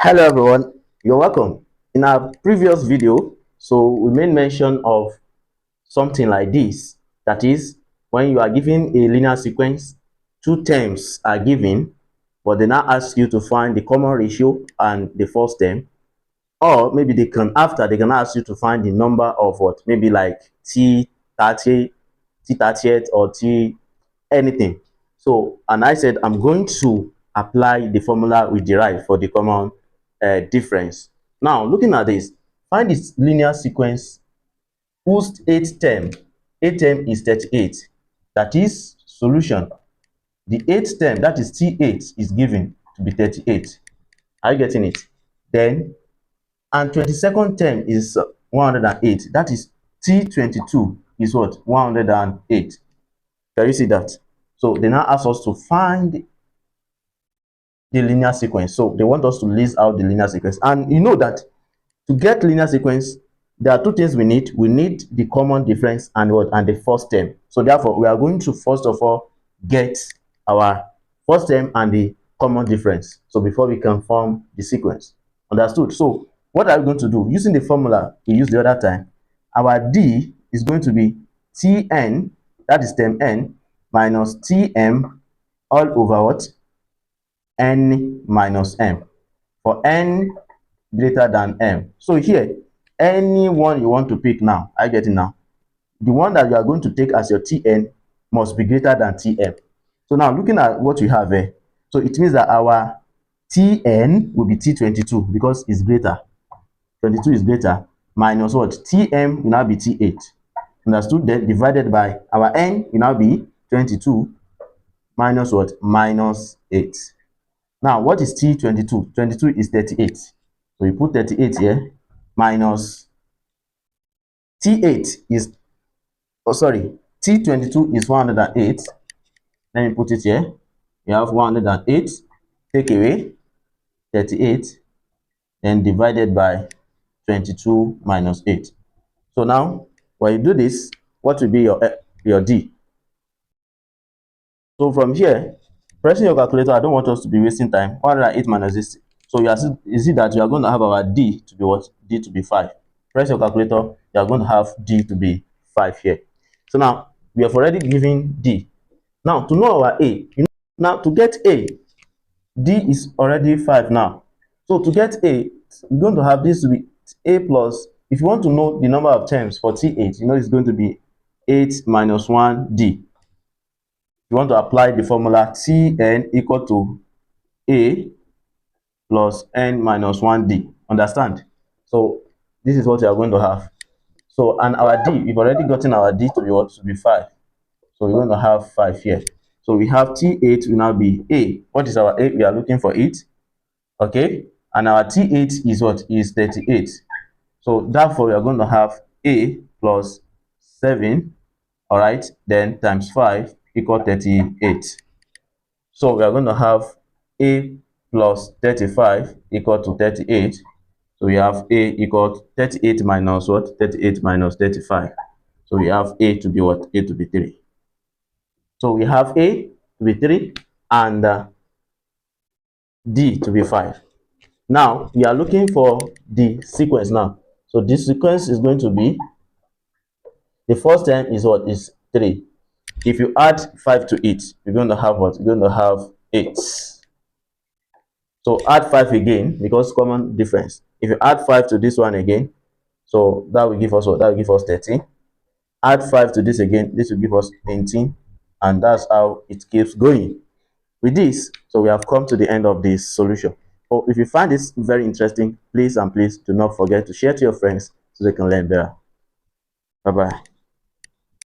Hello everyone, you're welcome. In our previous video, we made mention of something like this. That is, when you are given a linear sequence, two terms are given, but they now ask you to find the common ratio and the first term, or maybe they can ask you to find the number of what, maybe like t30, t30th, or t anything. And I said I'm going to apply the formula we derived for the common difference. Now, looking at this, find this linear sequence whose eighth term is 38. That is solution. The eighth term, that is T8, is given to be 38. Are you getting it? Then, and 22nd term is 108. That is T22 is what? 108. Can you see that? So they now ask us to find the linear sequence. So they want us to list out the linear sequence. And you know that to get linear sequence, there are two things we need. We need the common difference and what? And the first term. So therefore, we are going to first of all get our first term and the common difference. So before we can form the sequence. Understood? So what are we going to do? Using the formula we used the other time, our D is going to be Tn, that is term n, minus Tm all over what? N minus m, for n greater than m. So here, any one you want to pick now, I get it now. The one that you are going to take as your Tn must be greater than Tm. So now looking at what we have here, so it means that our Tn will be T22 because it's greater. 22 is greater, minus what? Tm will now be T8. Understood? Then divided by our n will now be 22 minus what? Minus 8. Now, what is T22? 22 is 38. So we put 38 here, minus T8 is, T22 is 108. Let me put it here. You have 108, take away 38, then divided by 22 minus 8. So now, when you do this, what will be your D? So from here, pressing your calculator, I don't want us to be wasting time. 108 minus this. So you see that you are going to have our D to be what? D to be 5. Press your calculator, you are going to have D to be 5 here. So now, we have already given D. Now, to know our A, now to get A, D is already 5 now. So to get A, we're going to have this to be A plus, if you want to know the number of terms for T8, it's going to be 8 minus 1D. You want to apply the formula Tn equal to A plus n minus 1D. Understand? So this is what you are going to have. So, and our D, we've already gotten our D to be what? To be 5. So we're going to have 5 here. So we have T8 will now be A. What is our A? We are looking for it. Okay. And our T8 is what? Is 38. So therefore, we are going to have A plus 7. All right. Then times 5 equal 38. So we are going to have A plus 35 equal to 38. So we have A equal 38 minus what? 38 minus 35. So we have A to be what? A to be 3. So we have A to be 3 and D to be 5. Now we are looking for the sequence now. So this sequence is going to be, the first term is what? Is 3. If you add 5 to it, you're going to have what? You're going to have 8. So add 5 again, because common difference. If you add 5 to this one again, so that will give us what? That will give us 13. Add 5 to this again, this will give us 19. And that's how it keeps going. With this, so we have come to the end of this solution. So if you find this very interesting, please do not forget to share to your friends so they can learn better. Bye-bye.